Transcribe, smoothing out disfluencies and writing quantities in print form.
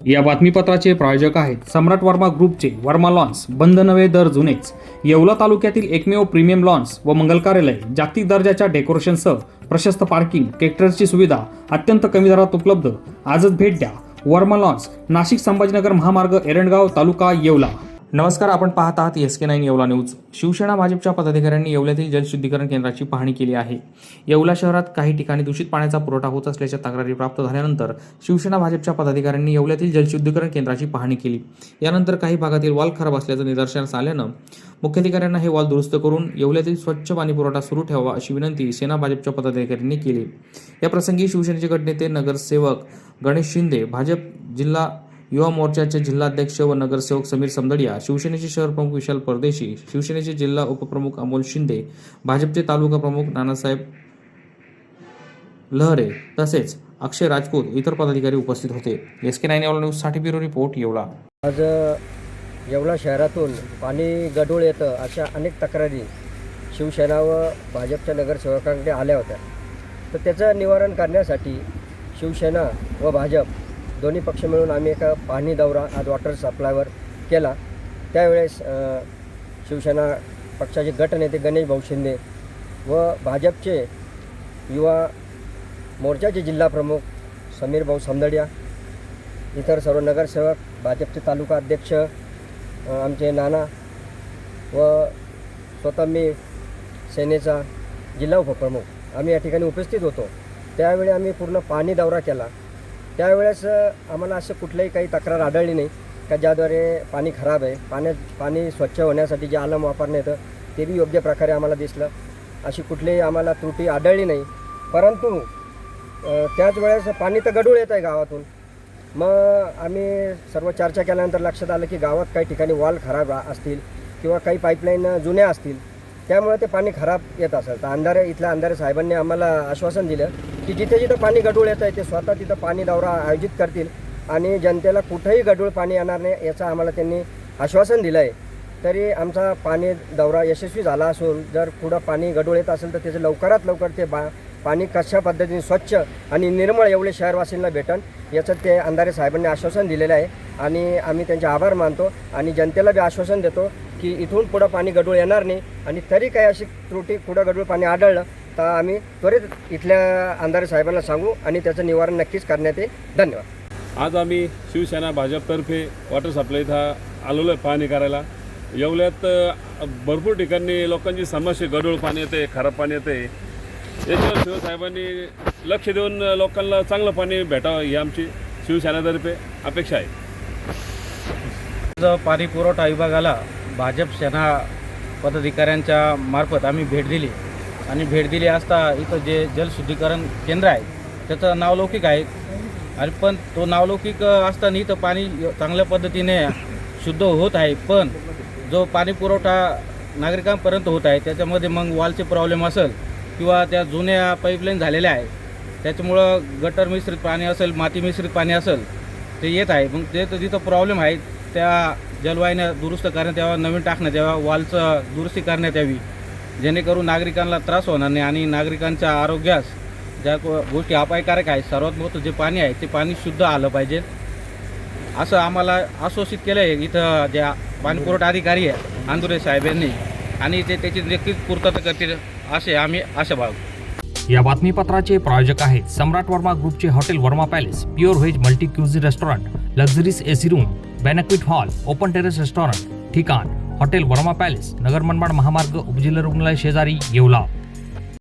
या बातमीपत्राचे प्रायोजक आहेत सम्राट वर्मा ग्रुपचे वर्मा लॉन्स, बंद नवे दर जुनेच. येवला तालुक्यातील एकमेव प्रीमियम लॉन्स व मंगल कार्यालय, जागतिक दर्जाच्या डेकोरेशनसह प्रशस्त पार्किंग, ट्रॅक्टरची सुविधा अत्यंत कमी दरात उपलब्ध. आजच भेट द्या. वर्मा लॉन्स, नाशिक संभाजीनगर महामार्ग, एरंडगाव तालुका, येवला. नमस्कार, आपण पाहत आहात SK9 येवला न्यूज. शिवसेना भाजपच्या पदाधिकाऱ्यांनी येवल्यातील जलशुद्धीकरण केंद्राची पाहणी केली आहे. येवला शहरात काही ठिकाणी दूषित पाण्याचा पुरवठा होत असल्याच्या तक्रारी प्राप्त झाल्यानंतर शिवसेना भाजपच्या पदाधिकाऱ्यांनी येवल्यातील जलशुद्धीकरण केंद्राची पाहणी केली. यानंतर काही भागातील वॉल खराब असल्याचं निदर्शनास आल्यानं मुख्याधिकाऱ्यांना हे वॉल दुरुस्त करून येवल्यातील स्वच्छ पाणी पुरवठा सुरू ठेवावा अशी विनंती सेना भाजपच्या पदाधिकाऱ्यांनी केली. या प्रसंगी शिवसेनेचे गटनेते नगरसेवक गणेश शिंदे, भाजप जिल्हा युवा मोर्चाचे जिल्हाध्यक्ष व नगरसेवक समीर समदडिया, शिवसेनेचे शहर प्रमुख विशाल परदेशी, शिवसेनेचे जिल्हा उपप्रमुख अमोल शिंदे, भाजपचे तालुका प्रमुख नानासाहेब लहरे तसेच अक्षय राजपूत इतर पदाधिकारी उपस्थित होते. SK9 येवला न्यूजसाठी ब्युरो रिपोर्ट, येवला. आज येवला शहरातून पाणी गढूळ येतं अशा अनेक तक्रारी शिवसेना व भाजपच्या नगरसेवकांकडे आल्या होत्या. तर त्याचं निवारण करण्यासाठी शिवसेना व भाजप दोन्ही पक्ष मिळून आम्ही एका पाहणी दौरा आज वॉटर सप्लायवर केला. त्यावेळेस शिवसेना पक्षाचे गटनेते गणेश भाऊ शिंदे व भाजपचे युवा मोर्चाचे जिल्हा प्रमुख समीर भाऊ समदडिया, इतर सर्व नगरसेवक, भाजपचे तालुका अध्यक्ष आमचे नाना व स्वतः मी सेनेचा जिल्हा उपप्रमुख आम्ही या ठिकाणी उपस्थित होतो. त्यावेळी आम्ही पूर्ण पाणी दौरा केला. त्यावेळेस आम्हाला असं कुठल्याही काही तक्रार आढळली नाही का ज्याद्वारे पाणी खराब आहे. पाणी स्वच्छ होण्यासाठी जे आलम वापरण्यात येतं ते बी योग्य प्रकारे आम्हाला दिसलं. अशी कुठलीही आम्हाला त्रुटी आढळली नाही. परंतु त्याच वेळेस पाणी तर गढूळ येत आहे गावातून. मग आम्ही सर्व चर्चा केल्यानंतर लक्षात आलं की गावात काही ठिकाणी वॉल खराब असतील किंवा काही पाईपलाईन जुन्या असतील, त्यामुळे ते पाणी खराब येत असेल. तर इथल्या अंधारे साहेबांनी आम्हाला आश्वासन दिलं की जिथे जिथं पाणी गढूळ येतं आहे ते स्वतः तिथं पाणी दौरा आयोजित करतील आणि जनतेला कुठंही गढूळ पाणी येणार नाही याचं आम्हाला त्यांनी आश्वासन दिलं आहे. तरी आमचा पाणी दौरा यशस्वी झाला असून जर पुढं पाणी गढूळ येत असेल तर त्याचं लवकरात लवकर ते पाणी कशा पद्धतीने स्वच्छ आणि निर्मळ येवले शहरवासींना भेटन याचं ते अंधारे साहेबांनी आश्वासन दिलेलं आहे आणि आम्ही त्यांचे आभार मानतो आणि जनतेला बी आश्वासन देतो की इथून पुढं पाणी गढूळ येणार नाही. आणि तरी काही अशी त्रुटी पुढं गढूळ पाणी आढळलं तर आम्ही त्वरित इथल्या अंधारे साहेबांना सांगू आणि त्याचं निवारण नक्कीच करण्यात येईल. धन्यवाद. आज आम्ही शिवसेना भाजपतर्फे वॉटर सप्लाय इथं आलेलो आहे पाहणी करायला. येवल्यात भरपूर ठिकाणी लोकांची समस्या, गढूळ पाणी येते, खराब पाणी येते. याच्यावर शिवसाहेबांनी लक्ष देऊन लोकांना चांगलं पाणी भेटावं ही आमची शिवसेनेतर्फे अपेक्षा आहे. पाणी पुरवठा विभागाला भाजप सेना पदाधिकाऱ्यांच्या मार्फत आम्ही भेट दिली आणि भेट दिली असता इथं जे जलशुद्धीकरण केंद्र आहे त्याचं नावलौकिक आहे आणि पण तो नावलौकिक असताना इथं पाणी चांगल्या पद्धतीने शुद्ध होत आहे. पण जो पाणी पुरवठा नागरिकांपर्यंत होत आहे त्याच्यामध्ये मग वॉलचे प्रॉब्लेम असेल किंवा त्या जुन्या पाईपलाईन झालेल्या आहे त्याच्यामुळं गटर मिश्रित पाणी असेल, माती मिश्रित पाणी असेल ते येत आहे. मग ते जिथं प्रॉब्लेम आहे त्या जलवाहिन्या दुरुस्त करण्यात यावा, नवीन टाकण्यात यावा, वॉलचं दुरुस्ती करण्यात यावी जेणेकरून नागरिकांना त्रास होणार नाही आणि नागरिकांच्या आरोग्यास ज्या गोष्टी अपायकारक आहेत सर्वात महत्त्वाचं जे पाणी आहे ते पाणी शुद्ध आलं पाहिजे असं आम्हाला आश्वासित केलं आहे इथं ज्या पाणीपुरवठा अधिकारी आहे अंदुरे साहेब यांनी आणि ते त्याची नक्कीच पूर्तता करतील असे आम्ही आशा बाळगू. या बातमीपत्राचे प्रायोजक आहेत सम्राट वर्मा ग्रुपचे hotel Verma palace, pure veg multi cuisine restaurant, luxuries AC room, banquet hall, open terrace restaurant. ठिकाण हॉटेल वर्मा पॅलेस, नगर मनमाड महामार्ग, उपजिल्हा रुग्णालय शेजारी, येवला.